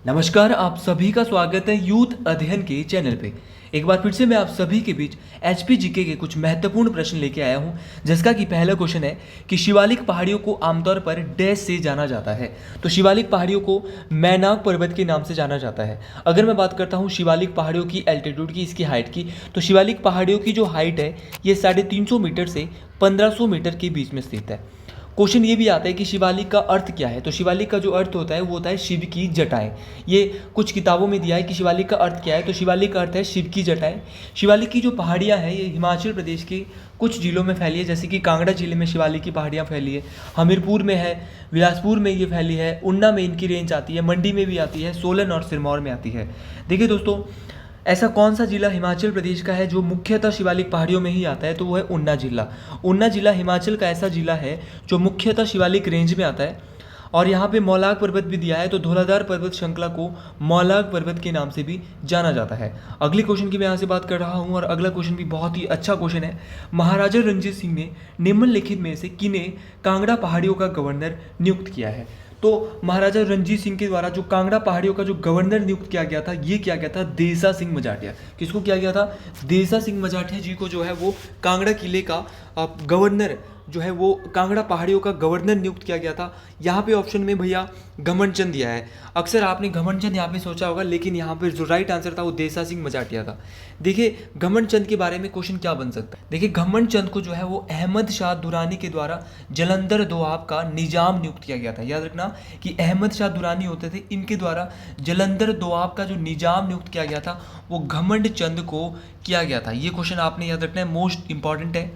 नमस्कार, आप सभी का स्वागत है यूथ अध्ययन के चैनल पे। एक बार फिर से मैं आप सभी के बीच एचपी जीके के कुछ महत्वपूर्ण प्रश्न लेके आया हूँ, जिसका कि पहला क्वेश्चन है कि शिवालिक पहाड़ियों को आमतौर पर डैश से जाना जाता है। तो शिवालिक पहाड़ियों को मैनाक पर्वत के नाम से जाना जाता है। अगर मैं बात करता हूँ शिवालिक पहाड़ियों की एल्टीट्यूड की, इसकी हाइट की, तो शिवालिक पहाड़ियों की जो हाइट है ये 350 मीटर से 1500 मीटर के बीच में स्थित है। क्वेश्चन ये भी आता है कि शिवालिक का अर्थ क्या है। तो शिवालिक का जो अर्थ होता है वो होता है शिव की जटाएं। ये कुछ किताबों में दिया है कि शिवालिक का अर्थ क्या है। तो शिवालिक का अर्थ है शिव की जटाएं। शिवालिक की जो पहाड़ियाँ हैं ये हिमाचल प्रदेश के कुछ जिलों में फैली है, जैसे कि कांगड़ा जिले में शिवालिक की पहाड़ियाँ फैली है, हमीरपुर में है, बिलासपुर में ये फैली है, उन्ना में इनकी रेंज आती है, मंडी में भी आती है, सोलन और सिरमौर में आती है। देखिए दोस्तों, ऐसा कौन सा जिला हिमाचल प्रदेश का है जो मुख्यतः शिवालिक पहाड़ियों में ही आता है, तो वो है उन्ना जिला। उन्ना जिला हिमाचल का ऐसा जिला है जो मुख्यतः शिवालिक रेंज में आता है। और यहाँ पे मौलाक पर्वत भी दिया है, तो धौलाधार पर्वत श्रृंखला को मौलाक पर्वत के नाम से भी जाना जाता है। अगले क्वेश्चन की मैं यहाँ से बात कर रहा हूँ और अगला क्वेश्चन भी बहुत ही अच्छा क्वेश्चन है। महाराजा रणजीत सिंह ने निम्नलिखित में से किन्हें कांगड़ा पहाड़ियों का गवर्नर नियुक्त किया है। तो महाराजा रणजीत सिंह के द्वारा जो कांगड़ा पहाड़ियों का जो गवर्नर नियुक्त किया गया था, ये किया गया था देसा सिंह मजाठिया। किसको किया गया था? देसा सिंह मजाठिया जी को जो है वो कांगड़ा किले का गवर्नर जो है वो कांगड़ा पहाड़ियों का गवर्नर नियुक्त किया गया था। यहाँ पे ऑप्शन में भैया घमंड चंद दिया है। अक्सर आपने घमंड चंद यहाँ पे सोचा होगा, लेकिन यहाँ पे जो राइट आंसर था वो देसा सिंह मजाठिया था। देखिए घमंड चंद के बारे में क्वेश्चन क्या बन सकता है। देखिए घमंड चंद को जो है वो अहमद शाह दुरानी के द्वारा जलंधर दोआब का निजाम नियुक्त किया गया था। याद रखना कि अहमद शाह दुरानी होते थे, इनके द्वारा जलंधर दोआब का जो निजाम नियुक्त किया गया था वो घमंड चंद को किया गया था। ये क्वेश्चन आपने याद रखना है, मोस्ट इंपॉर्टेंट है।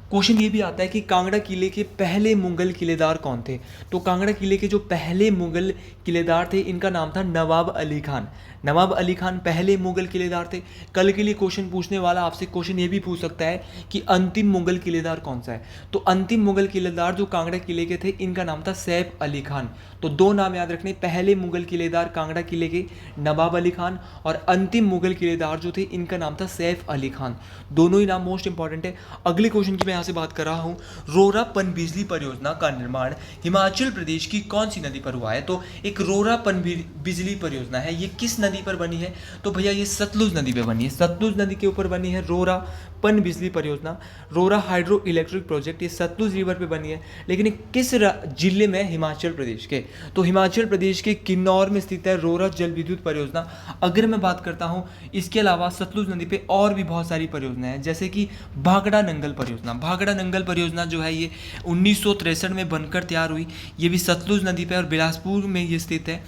क्वेश्चन ये भी आता है कि कांगड़ा किले के पहले मुगल किलेदार कौन थे। तो कांगड़ा किले के जो पहले मुगल किलेदार थे इनका नाम था नवाब अली खान। नवाब अली खान पहले मुगल किलेदार थे। कल के लिए क्वेश्चन पूछने वाला आपसे क्वेश्चन ये भी पूछ सकता है कि अंतिम मुगल किलेदार कौन सा है। तो अंतिम मुगल किलेदार जो कांगड़ा किले के थे इनका नाम था सैफ अली खान। तो दो नाम याद रखने, पहले मुगल किलेदार कांगड़ा किले के नवाब अली खान और अंतिम मुगल किलेदार जो थे इनका नाम था सैफ अली खान। दोनों ही नाम मोस्ट इंपॉर्टेंट है। अगले क्वेश्चन की मैं यहाँ से बात कर रहा हूँ। रोरा पनबिजली परियोजना का निर्माण हिमाचल प्रदेश की कौन सी नदी पर हुआ है। तो एक रोरा पनबिजली परियोजना है, ये किस नदी पर बनी है। तो भैया ये सतलुज नदी पे बनी है। सतलुज नदी के ऊपर बनी है रोरा पनबिजली परियोजना। रोरा हाइड्रो इलेक्ट्रिक प्रोजेक्ट ये सतलुज रिवर पे बनी है, लेकिन किस जिले में? हिमाचल प्रदेश के। तो हिमाचल प्रदेश के किन्नौर में स्थित है रोरा जल विद्युत परियोजना। अगर मैं बात करता हूँ इसके अलावा सतलुज नदी पे और भी बहुत सारी परियोजनाएं हैं, जैसे कि भाखड़ा नंगल परियोजना। भाखड़ा नंगल परियोजना जो है ये 1963 में बनकर तैयार हुई। ये भी सतलुज नदी पे और बिलासपुर में ये स्थित है।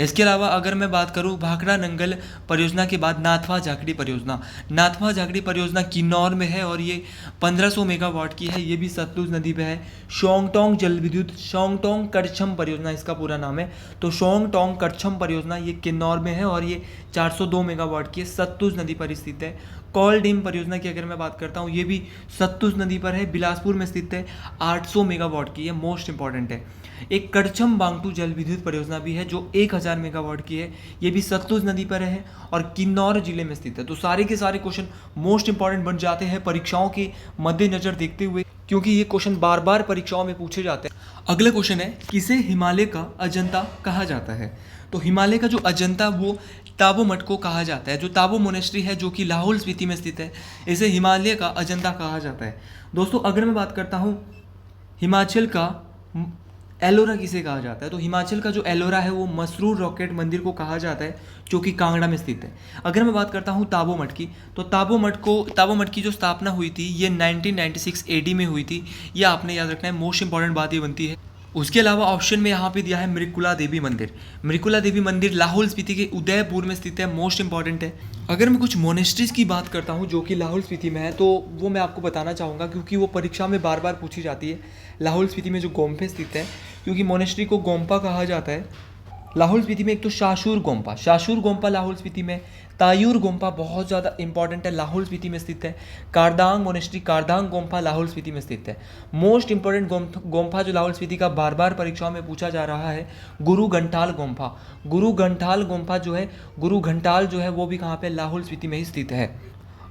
इसके अलावा अगर मैं बात करूं भाखड़ा नंगल परियोजना के बाद नाथवा झाकड़ी परियोजना। नाथवा झाकड़ी परियोजना किन्नौर में है और ये 1500 मेगावाट की है। ये भी सतलुज नदी पे है। शोंगटोंग जल विद्युत शोंगटोंग करछम परियोजना इसका पूरा नाम है। तो शोंगटोंग करछम परियोजना ये किन्नौर में है और ये 402 मेगावाट की है, सतलुज नदी पर स्थित है। कॉल डैम परियोजना की अगर मैं बात करता हूँ ये भी सतलुज नदी पर है, बिलासपुर में स्थित है, 800 मेगावाट की है, मोस्ट इंपॉर्टेंट है। एक करछम बांगटू जल विद्युत परियोजना भी है जो 1000 मेगावाट की है। ये भी सतलुज नदी पर है और किन्नौर जिले में स्थित है। तो सारे के सारे क्वेश्चन मोस्ट इंपॉर्टेंट बन जाते हैं परीक्षाओं के मद्देनजर देखते हुए, क्योंकि ये क्वेश्चन बार बार परीक्षाओं में पूछे जाते हैं। अगला क्वेश्चन है, किसे हिमालय का अजंता कहा जाता है। तो हिमालय का जो अजंता वो ताबो मठ को कहा जाता है। जो ताबो मोनेस्ट्री है जो कि लाहौल स्पीति में स्थित है, इसे हिमालय का अजंता कहा जाता है। दोस्तों अगर मैं बात करता हूँ हिमाचल का एलोरा किसे कहा जाता है। तो हिमाचल का जो एलोरा है वो मसरूर रॉकेट मंदिर को कहा जाता है, जो कि कांगड़ा में स्थित है। अगर मैं बात करता हूँ ताबो मठ की, तो ताबो मठ की जो स्थापना हुई थी ये 1996 एडी में हुई थी। ये आपने याद रखना है, मोस्ट इंपॉर्टेंट बात ये बनती है। उसके अलावा ऑप्शन में यहाँ पे दिया है मृकुला देवी मंदिर। मृकुला देवी मंदिर लाहौल स्पीति के उदयपुर में स्थित है, मोस्ट इंपॉर्टेंट है। अगर मैं कुछ मोनेस्ट्रीज की बात करता हूँ जो कि लाहौल स्पीति में है, तो वो मैं आपको बताना चाहूँगा क्योंकि वो परीक्षा में बार बार पूछी जाती है। लाहौल स्पीति में जो गोम्पे स्थित है, क्योंकि मोनेस्ट्री को गोम्पा कहा जाता है। लाहौल स्पीति में एक तो शाशूर गोम्पा लाहौल स्पीति में, तायूर गोम्पा बहुत ज़्यादा इंपॉर्टेंट है, लाहौल स्पीति में स्थित है। कारदांग मोनेस्ट्री कारदांग गोम्पा लाहौल स्पीति में स्थित है। मोस्ट इंपॉर्टेंट गोम्पा जो लाहौल स्पीति का बार बार परीक्षाओं में पूछा जा रहा है, गुरु घंटाल गोम्पा। गुरु घंटाल गोम्पा जो है, गुरु घंटाल जो है वो भी कहाँ पे? लाहौल स्पीति में ही स्थित है।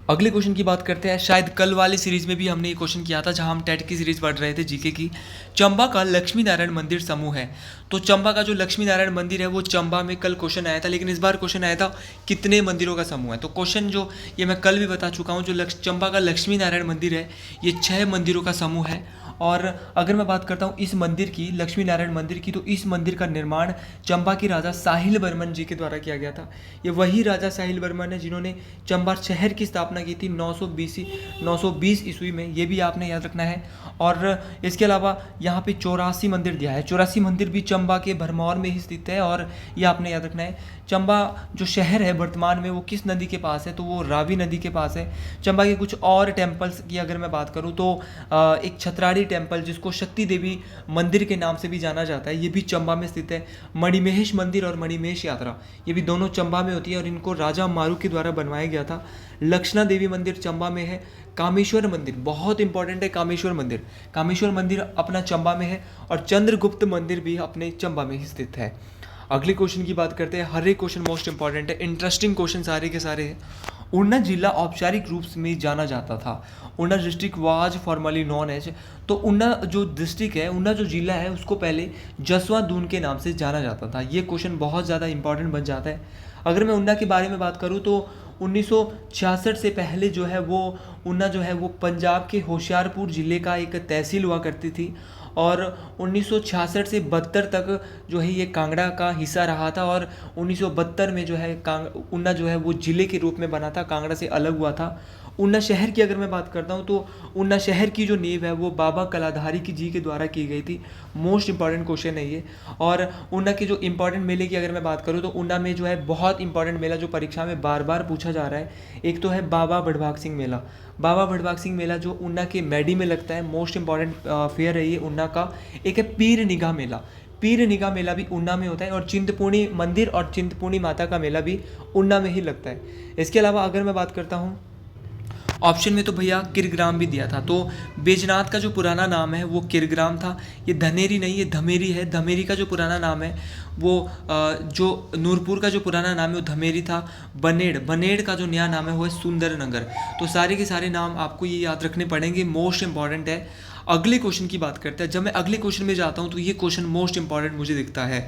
अगले क्वेश्चन की बात करते हैं। शायद कल वाली सीरीज में भी हमने ये क्वेश्चन किया था, जहां हम टेट की सीरीज पढ़ रहे थे जीके की। चंबा का लक्ष्मी नारायण मंदिर समूह है, तो चंबा का जो लक्ष्मी नारायण मंदिर है वो चंबा में कल क्वेश्चन आया था, लेकिन इस बार क्वेश्चन आया था कितने मंदिरों का समूह है। तो क्वेश्चन जो ये मैं कल भी बता चुका हूँ, जो चंबा का लक्ष्मी नारायण मंदिर है ये 6 मंदिरों का समूह है। और अगर मैं बात करता हूँ इस मंदिर की, लक्ष्मी नारायण मंदिर की, तो इस मंदिर का निर्माण चंबा के राजा साहिल वर्मन जी के द्वारा किया गया था। ये वही राजा साहिल वर्मन है जिन्होंने चंबा शहर की स्थापना की थी 920 ईस्वी में, ये भी आपने याद रखना है। और इसके अलावा यहाँ पे 84 मंदिर दिया है। 84 मंदिर भी चंबा के भरमौर में ही स्थित है, और ये आपने याद रखना है। चंबा जो शहर है वर्तमान में वो किस नदी के पास है, तो वो रावी नदी के पास है। चंबा के कुछ और टेम्पल्स की अगर मैं बात करूँ तो एक छतराड़ी टेम्पल, जिसको शक्ति देवी मंदिर के नाम से भी जाना जाता है, ये भी चंबा में स्थित है। मणिमहेश मंदिर और मणिमहेश यात्रा ये भी दोनों चंबा में होती है, और इनको राजा मारू के द्वारा बनवाया गया था। लक्षणा देवी मंदिर चंबा में है। कामेश्वर मंदिर बहुत इंपॉर्टेंट है, कामेश्वर मंदिर अपना चंबा में है, और चंद्रगुप्त मंदिर भी अपने चंबा में ही स्थित है। अगले क्वेश्चन की बात करते हैं। हर एक क्वेश्चन मोस्ट इंपॉर्टेंट है, इंटरेस्टिंग क्वेश्चन सारे के सारे हैं। उना जिला औपचारिक रूप में जाना जाता था। Una district was formerly known as, तो उना जो डिस्ट्रिक्ट है, उना जो जिला है, उसको पहले जसवा दून के नाम से जाना जाता था। ये क्वेश्चन बहुत ज़्यादा इंपॉर्टेंट बन जाता है। अगर मैं उना के बारे में बात करूँ तो 1966 से पहले जो है वो उना जो है वो पंजाब के होशियारपुर ज़िले का एक तहसील हुआ करती थी, और 1966 से 72 तक जो है ये कांगड़ा का हिस्सा रहा था, और 1972 में जो है उना जो है वो ज़िले के रूप में बना था, कांगड़ा से अलग हुआ था। उना शहर की अगर मैं बात करता हूँ तो उना शहर की जो नींव है वो बाबा कलाधारी की जी के द्वारा की गई थी। मोस्ट इंपॉर्टेंट क्वेश्चन है ये। और उना के जो इंपॉर्टेंट मेले की अगर मैं बात करूँ तो उना में जो है बहुत इंपॉर्टेंट मेला जो परीक्षा में बार बार पूछा जा रहा है, एक तो है बाबा बड़भाग सिंह मेला। बाबा बड़भाग सिंह मेला जो उना के मैडी में लगता है, मोस्ट इंपॉर्टेंट फेयर है ये उना का। एक है पीर निगाह मेला, पीर निगाह मेला भी उन्ना में होता है, और चिंतपूर्णी मंदिर और चिंतपूर्णी माता का मेला भी उन्ना में ही लगता है। इसके अलावा अगर मैं बात करता हूँ, ऑप्शन में तो भैया किरग्राम भी दिया था, तो बैजनाथ का जो पुराना नाम है वो किरग्राम था। ये धनेरी नहीं, ये धमेरी है। धमेरी का जो पुराना नाम है वो जो नूरपुर का जो पुराना नाम है वो धमेरी था। बनेड़ का जो नया नाम है वो है सुंदरनगर। तो सारे के सारे नाम आपको ये याद रखने पड़ेंगे, मोस्ट इंपॉर्टेंट है। अगले क्वेश्चन की बात करते हैं। जब मैं अगले क्वेश्चन में जाता हूँ तो ये क्वेश्चन मोस्ट इंपॉर्टेंट मुझे दिखता है।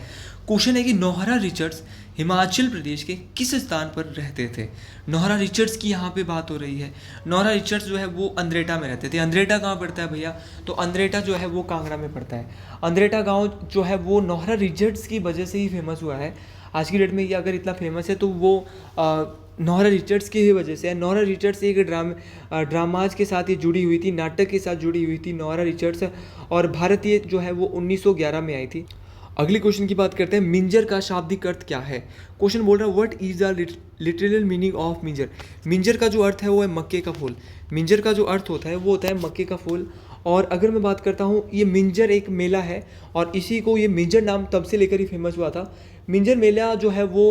क्वेश्चन है कि नौहरा रिचर्ड्स हिमाचल प्रदेश के किस स्थान पर रहते थे। नौहरा रिचर्ड्स की यहाँ पे बात हो रही है। नौहरा रिचर्ड्स जो है वो अंद्रेटा में रहते थे। अंद्रेटा कहाँ पड़ता है भैया, तो अंद्रेटा जो है वो कांगड़ा में पड़ता है। अंद्रेटा गांव जो है वो नौहरा रिचर्ड्स की वजह से ही फेमस हुआ है। आज की डेट में ये अगर इतना फेमस है तो वो नौहरा रिचर्ड्स की ही वजह से है। नौहरा रिचर्ड्स एक ड्रामाज के साथ ये जुड़ी हुई थी, नाटक के साथ जुड़ी हुई थी नौहरा रिचर्ड्स, और भारतीय जो है वो 1911 में आई थी। अगले क्वेश्चन की बात करते हैं। मिंजर का शाब्दिक अर्थ क्या है। क्वेश्चन बोल रहा है what is the literal meaning of Minjar. Minjar का जो अर्थ है वो है मक्के का फूल। मिंजर का जो अर्थ होता है वो होता है मक्के का फूल। और अगर मैं बात करता हूँ, ये मिंजर एक मेला है, और इसी को ये मिंजर नाम तब से लेकर ही फेमस हुआ था। मिंजर मेला जो है वो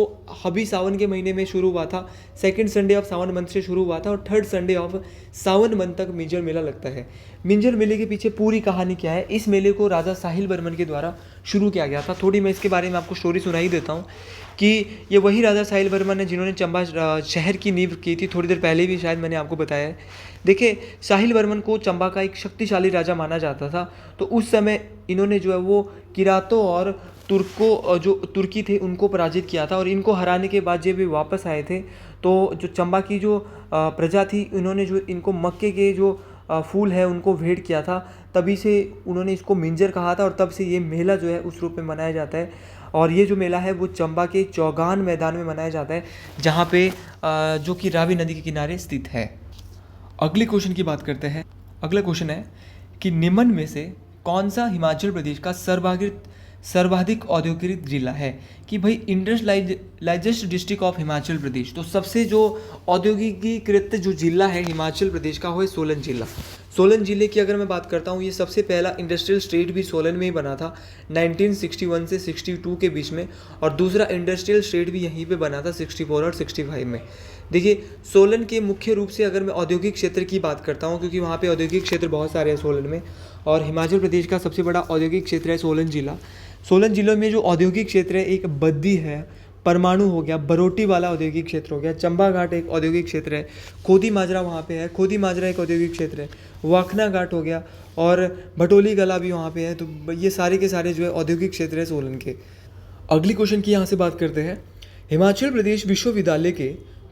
अभी सावन के महीने में शुरू हुआ था। सेकंड संडे ऑफ सावन मंथ से शुरू हुआ था, और थर्ड संडे ऑफ सावन मंथ तक मिंजर मेला लगता है। मिंजर मेले के पीछे पूरी कहानी क्या है, इस मेले को राजा साहिल वर्मन के द्वारा शुरू किया गया था। थोड़ी मैं इसके बारे में आपको स्टोरी सुनाई देता हूँ कि ये वही राजा साहिल वर्मन है जिन्होंने चंबा शहर की नींव की थी। थोड़ी देर पहले भी शायद मैंने आपको बताया है। देखिए, साहिल वर्मन को चंबा का एक शक्तिशाली राजा माना जाता था। तो उस समय इन्होंने जो है वो किरातों और तुर्कों जो तुर्की थे उनको पराजित किया था, और इनको हराने के बाद जब वे वापस आए थे तो जो चंबा की जो प्रजा थी, इन्होंने जो इनको मक्के के जो फूल है उनको भेंट किया था। तभी से उन्होंने इसको मिंजर कहा था, और तब से ये मेला जो है उस रूप में मनाया जाता है। और ये जो मेला है वो चंबा के चौगान मैदान में मनाया जाता है, जहाँ पे जो कि रावी नदी के किनारे स्थित है। अगले क्वेश्चन की बात करते हैं। अगला क्वेश्चन है कि निम्न में से कौन सा हिमाचल प्रदेश का सर्वाधिक औद्योगिक जिला है। कि भाई industrialised district of Himachal Pradesh, तो सबसे जो औद्योगिकीकृत जो जिला है हिमाचल प्रदेश का वो है सोलन जिला। सोलन जिले की अगर मैं बात करता हूँ, ये सबसे पहला इंडस्ट्रियल स्टेट भी सोलन में ही बना था 1961 से 62 के बीच में, और दूसरा इंडस्ट्रियल स्टेट भी यहीं पे बना था 64 और 65 में। देखिए, सोलन के मुख्य रूप से अगर मैं औद्योगिक क्षेत्र की बात करता हूँ, क्योंकि वहाँ पे औद्योगिक क्षेत्र बहुत सारे हैं सोलन में, और हिमाचल प्रदेश का सबसे बड़ा औद्योगिक क्षेत्र है सोलन जिला। सोलन जिले में जो औद्योगिक क्षेत्र है, एक बद्दी है, परमाणु हो गया, बरोटी वाला औद्योगिक क्षेत्र हो गया, चंबा घाट एक औद्योगिक क्षेत्र है, खोदी माजरा वहाँ पे है, खोदी माजरा एक औद्योगिक क्षेत्र है, वाखना घाट हो गया और भटोली कला भी वहाँ पे है। तो ये सारे के सारे जो है औद्योगिक क्षेत्र है सोलन के। अगली क्वेश्चन की यहाँ से बात करते हैं, हिमाचल प्रदेश विश्वविद्यालय के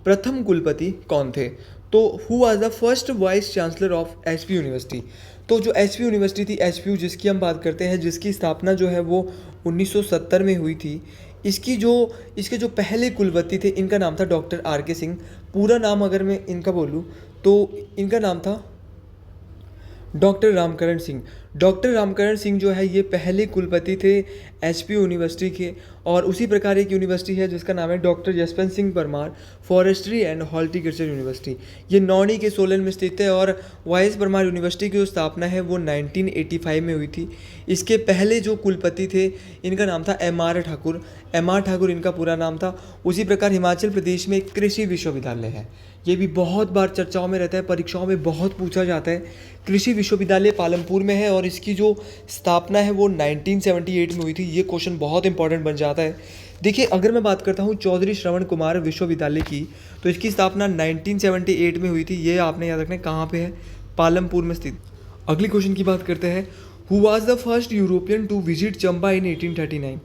प्रथम कुलपति कौन थे? तो who was the first vice chancellor of HP university? तो जो एचपी यूनिवर्सिटी थी, एचपीयू जिसकी हम बात करते हैं, जिसकी स्थापना जो है वो 1970 में हुई थी, इसके जो पहले कुलपति थे इनका नाम था डॉक्टर आर के सिंह। पूरा नाम अगर मैं इनका बोलूँ तो इनका नाम था डॉक्टर रामकरण सिंह। डॉक्टर रामकरण सिंह जो है ये पहले कुलपति थे एचपी यूनिवर्सिटी के। और उसी प्रकार एक यूनिवर्सिटी है जिसका नाम है doctor Jaswant Singh Parmar forestry and horticulture university. ये नौणी के सोलन में स्थित है और वाई एस परमार यूनिवर्सिटी की जो स्थापना है वो 1985 में हुई थी। इसके पहले जो कुलपति थे इनका नाम था M R Thakur. M R Thakur इनका पूरा नाम था। उसी प्रकार हिमाचल प्रदेश में एक कृषि विश्वविद्यालय है, ये भी बहुत बार चर्चाओं में रहता है, परीक्षाओं में बहुत पूछा जाता है। कृषि विश्वविद्यालय पालमपुर में है और इसकी जो स्थापना है वो 1978 में हुई थी। ये क्वेश्चन बहुत इंपॉर्टेंट बन जाता है। देखिए, अगर मैं बात करता हूँ चौधरी श्रवण कुमार विश्वविद्यालय की, तो इसकी स्थापना 1978 में हुई थी। ये आपने याद रखना है कहाँ पे है, पालमपुर में स्थित। अगली क्वेश्चन की बात करते हैं, who was the first European to visit Chamba in 1839?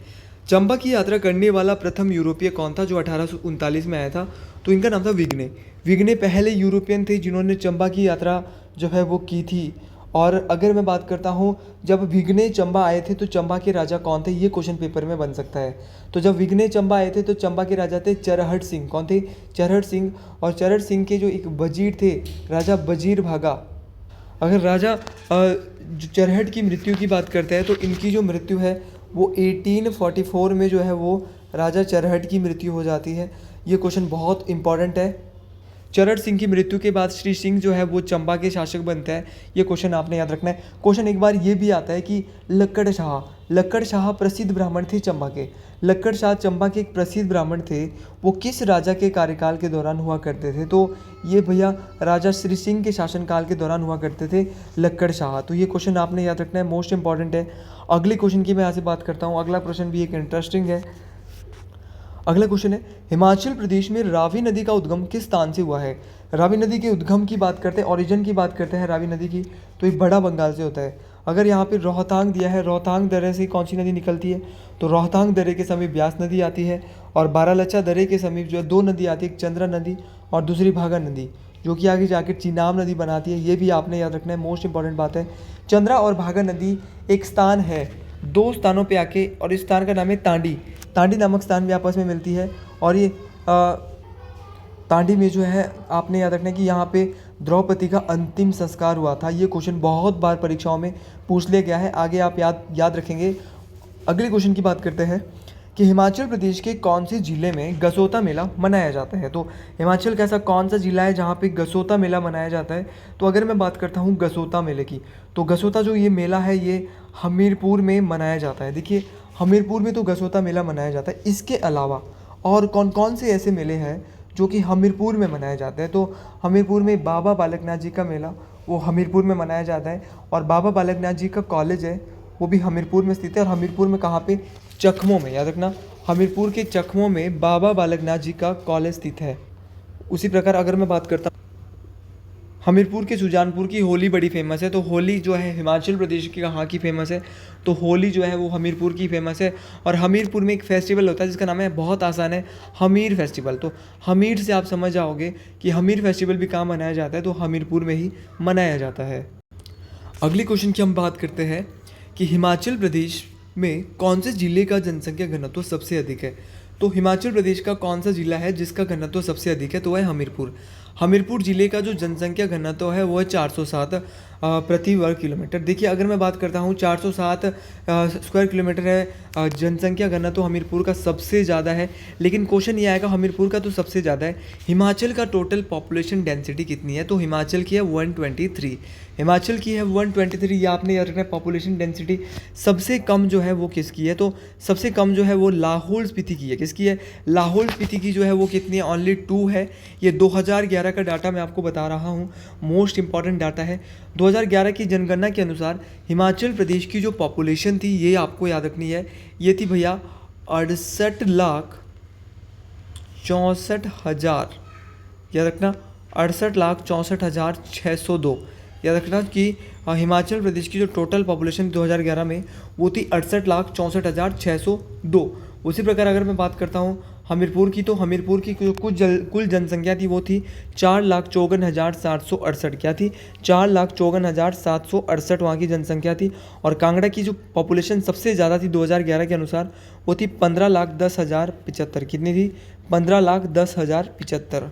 Chamba की यात्रा करने वाला प्रथम यूरोपीय कौन था जो 1839 में आया था? तो इनका नाम था विग्ने। विग्ने पहले यूरोपियन थे जिन्होंने चंबा की यात्रा जो है वो की थी। और अगर मैं बात करता हूँ, जब विग्ने चंबा आए थे तो चंबा के राजा कौन थे? ये क्वेश्चन पेपर में बन सकता है। तो जब विग्ने चंबा आए थे तो चंबा के राजा थे चरहट सिंह। कौन थे? चरहट सिंह। और चरहट सिंह के जो एक वजीर थे राजा वजीर भागा। अगर राजा चरहट की मृत्यु की बात करते हैं तो इनकी जो मृत्यु है वो 1844 में जो है वो राजा चरहट की मृत्यु हो जाती है। ये क्वेश्चन बहुत इंपॉर्टेंट है। चरहट सिंह की मृत्यु के बाद श्री सिंह जो है वो चंबा के शासक बनते हैं। ये क्वेश्चन आपने याद रखना है। क्वेश्चन एक बार ये भी आता है कि लक्कड़ शाह प्रसिद्ध ब्राह्मण थे चंबा के। लक्कड़ शाह चंबा के एक प्रसिद्ध ब्राह्मण थे, वो किस राजा के कार्यकाल के दौरान हुआ करते थे? तो ये भैया राजा श्री सिंह के शासनकाल के दौरान हुआ करते थे लक्कड़ शाह। तो ये क्वेश्चन आपने याद रखना है, मोस्ट इंपॉर्टेंट है। अगले क्वेश्चन की मैं यहाँ से बात करता हूँ। अगला प्रश्न भी एक इंटरेस्टिंग है। अगला क्वेश्चन है, हिमाचल प्रदेश में रावी नदी का उद्गम किस स्थान से हुआ है? रावी नदी के उद्गम की बात करते हैं, ओरिजिन की बात करते हैं रावी नदी की, तो ये बड़ा बंगाल से होता है। अगर यहाँ पे रोहतांग दिया है, रोहतांग दर्रे से कौन सी नदी निकलती है? तो रोहतांग दर्रे के समीप ब्यास नदी आती है। और बारालच्चा दर्रे के समीप जो है दो नदी आती है, एक चंद्रा नदी और दूसरी भागा नदी, जो कि आगे जाकर चिनाब नदी बनाती है। ये भी आपने याद रखना है, मोस्ट इंपॉर्टेंट बात है। चंद्रा और भागा नदी एक स्थान है, दो स्थानों पे आके, और इस स्थान का नाम है तांडी। तांडी नामक स्थान भी आपस में मिलती है। और ये तांडी में जो है आपने याद रखना है कि यहाँ पे द्रौपदी का अंतिम संस्कार हुआ था। ये क्वेश्चन बहुत बार परीक्षाओं में पूछ लिया गया है, आगे आप याद रखेंगे। अगले क्वेश्चन की बात करते हैं कि हिमाचल प्रदेश के कौन से ज़िले में गसोता मेला मनाया जाता है? तो हिमाचल का ऐसा कौन सा ज़िला है जहाँ पे गसोता मेला मनाया जाता है? तो अगर मैं बात करता हूँ गसोता मेले की, तो गसोता जो ये मेला है ये हमीरपुर में मनाया जाता है। देखिए, हमीरपुर में तो गसोता मेला मनाया जाता है। इसके अलावा और कौन कौन से ऐसे मेले हैं जो कि हमीरपुर में मनाए जाते हैं? तो हमीरपुर में बाबा बालकनाथ जी का मेला वो हमीरपुर में मनाया जाता है। और बाबा बालकनाथ जी का कॉलेज है वो भी हमीरपुर में स्थित है। और हमीरपुर में कहाँ पे? चकमों में, याद रखना, हमीरपुर के चकमों में बाबा बालकनाथ जी का कॉलेज स्थित है। उसी प्रकार अगर मैं बात करता हूँ हमीरपुर के सुजानपुर की होली बड़ी फेमस है। तो होली जो है हिमाचल प्रदेश की कहाँ की फेमस है? तो होली जो है वो हमीरपुर की फेमस है। और हमीरपुर में एक फेस्टिवल होता है जिसका नाम है, बहुत आसान है, हमीर फेस्टिवल। तो हमीर से आप समझ जाओगे कि हमीर फेस्टिवल भी कहाँ मनाया जाता है, तो हमीरपुर में ही मनाया जाता है। अगले क्वेश्चन की हम बात करते हैं कि हिमाचल प्रदेश में कौन से जिले का जनसंख्या घनत्व सबसे अधिक है? तो हिमाचल प्रदेश का कौन सा जिला है जिसका घनत्व सबसे अधिक है? तो है हमीरपुर। हमीरपुर जिले का जो जनसंख्या घनत्व है वो है 407 प्रति वर्ग किलोमीटर। देखिए, अगर मैं बात करता हूँ 407 स्क्वायर किलोमीटर है जनसंख्या घनत्व हमीरपुर का सबसे ज़्यादा है। लेकिन क्वेश्चन ये आएगा, हमीरपुर का तो सबसे ज़्यादा है, हिमाचल का टोटल पॉपुलेशन डेंसिटी कितनी है? तो हिमाचल की है 123। हिमाचल की है 123। ये आपने याद रखना है पॉपुलेशन डेंसिटी। सबसे कम जो है वो किसकी है? तो सबसे कम जो है वो लाहौल स्पीति की है। किसकी है? लाहौल स्पीति की जो है वो कितनी है? ओनली 2 है। ये 2011 का डाटा मैं आपको बता रहा हूँ, मोस्ट इंपॉर्टेंट डाटा है। 2011 की जनगणना के अनुसार हिमाचल प्रदेश की जो पॉपुलेशन थी, ये आपको याद रखनी है, ये थी भैया 68 लाख 64,000, याद रखना 68,64,602। याद रखना कि हिमाचल प्रदेश की जो टोटल पॉपुलेशन 2011 में वो थी 68,64,602। उसी प्रकार अगर मैं बात करता हूँ हमीरपुर की, तो हमीरपुर की जो कुल जनसंख्या थी वो थी 4,54,768। क्या थी? 4,54,768 वहाँ की जनसंख्या थी। और कांगड़ा की जो पॉपुलेशन सबसे ज़्यादा थी 2011 के अनुसार वो थी 15,10,075। कितनी थी? 15,10,075।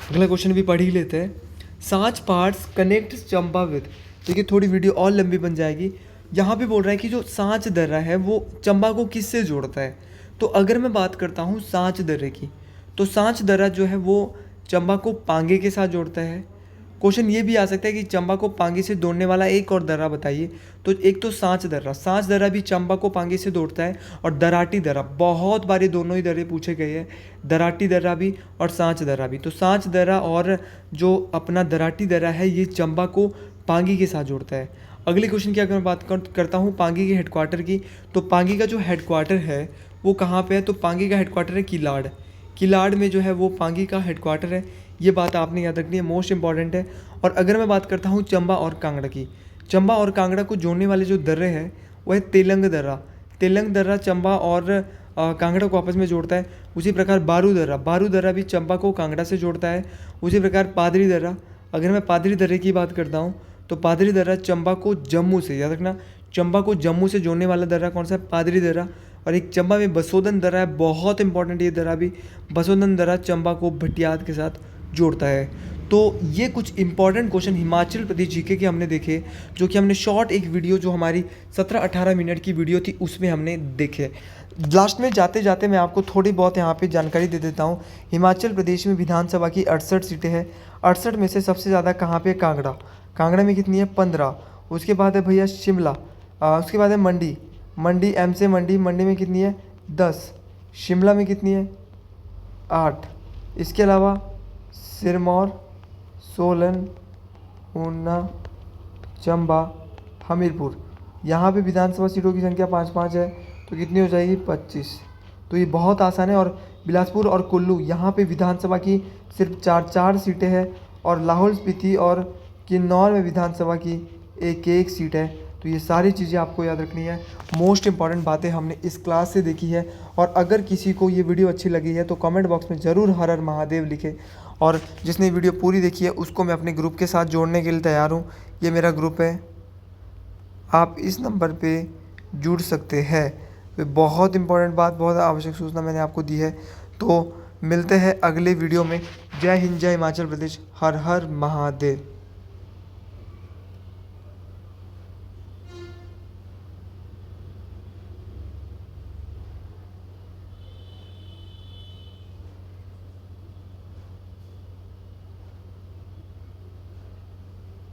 अगला क्वेश्चन भी पढ़ ही लेते हैं। सांच पार्ट्स कनेक्ट चंबा विद, देखिए थोड़ी वीडियो और लंबी बन जाएगी। यहाँ पे बोल रहा है कि जो सांच दर्रा है वो चंबा को किससे जोड़ता है। तो अगर मैं बात करता हूँ सांच दर्रे की, तो सांच दर्रा जो है वो चंबा को पांगे के साथ जोड़ता है। क्वेश्चन ये भी आ सकता है कि चंबा को पांगे से जोड़ने वाला एक और दर्रा बताइए। तो एक तो सांच दर्रा भी चंबा को पांगे से जोड़ता है। और दराटी दर्रा, बहुत बार ये दोनों ही दर्रे पूछे गए हैं, दराटी दर्रा भी और सांच दर्रा भी। तो सांच दर्रा और जो अपना दराटी दर्रा है ये चंबा को पांगी के साथ जोड़ता है। अगले क्वेश्चन की अगर मैं बात करता हूँ पांगी के हेडक्वार्टर की, तो पांगी का जो हेडक्वार्टर है वो कहाँ पे है? तो पांगी का हेडक्वार्टर है किलाड़। किलाड़ में जो है वो पांगी का हेडक्वार्टर है। ये बात आपने याद रखनी है, मोस्ट इंपॉर्टेंट है। और अगर मैं बात करता हूँ चंबा और कांगड़ा की, चंबा और कांगड़ा को जोड़ने वाले जो दर्रे हैं वो है तेलंग दर्रा। तेलंग दर्रा चंबा और कांगड़ा को आपस में जोड़ता है। उसी प्रकार बारू दर्रा भी चंबा को कांगड़ा से जोड़ता है। उसी प्रकार पादरी दर्रा, अगर मैं पादरी दर्रे की बात करता हूँ तो पादरी दर्रा चंबा को जम्मू से, याद रखना चंबा को जम्मू से जोड़ने वाला दर्रा कौन सा है? पादरी दर्रा। और एक चंबा में बसोदन दर्रा है, बहुत इंपॉर्टेंट ये दर्रा भी। बसोदन दर्रा चंबा को भटियात के साथ जोड़ता है। तो ये कुछ important question Himachal Pradesh GK के हमने देखे, जो कि हमने शॉर्ट एक वीडियो जो हमारी 17-18 मिनट की वीडियो थी उसमें हमने देखे। लास्ट में जाते जाते मैं आपको थोड़ी बहुत यहाँ पे जानकारी दे देता हूँ। हिमाचल प्रदेश में विधानसभा की 68 सीटें हैं। 68 में से सबसे ज़्यादा कहाँ पे? कांगड़ा। कांगड़ा में कितनी है? 15। उसके बाद है भैया शिमला, उसके बाद है मंडी। एम से मंडी में कितनी है? 10। शिमला में कितनी है? 8। इसके अलावा सिरमौर, सोलन, ऊना, चंबा, हमीरपुर, यहाँ पे विधानसभा सीटों की संख्या 5-5 है। तो कितनी हो जाएगी? 25। तो ये बहुत आसान है। और बिलासपुर और कुल्लू, यहाँ पे विधानसभा की सिर्फ 4-4 सीटें हैं। और लाहौल स्पीति और किन्नौर में विधानसभा की एक सीट है। तो ये सारी चीज़ें आपको याद रखनी है। मोस्ट इंपॉर्टेंट बातें हमने इस क्लास से देखी है। और अगर किसी को ये वीडियो अच्छी लगी है तो कमेंट बॉक्स में ज़रूर हर हर महादेव लिखे। और जिसने वीडियो पूरी देखी है उसको मैं अपने ग्रुप के साथ जोड़ने के लिए तैयार हूँ। ये मेरा ग्रुप है, आप इस नंबर पे जुड़ सकते हैं। तो बहुत इंपॉर्टेंट बात, बहुत आवश्यक सूचना मैंने आपको दी है। तो मिलते हैं अगले वीडियो में। जय हिंद, जय हिमाचल प्रदेश, हर हर महादेव।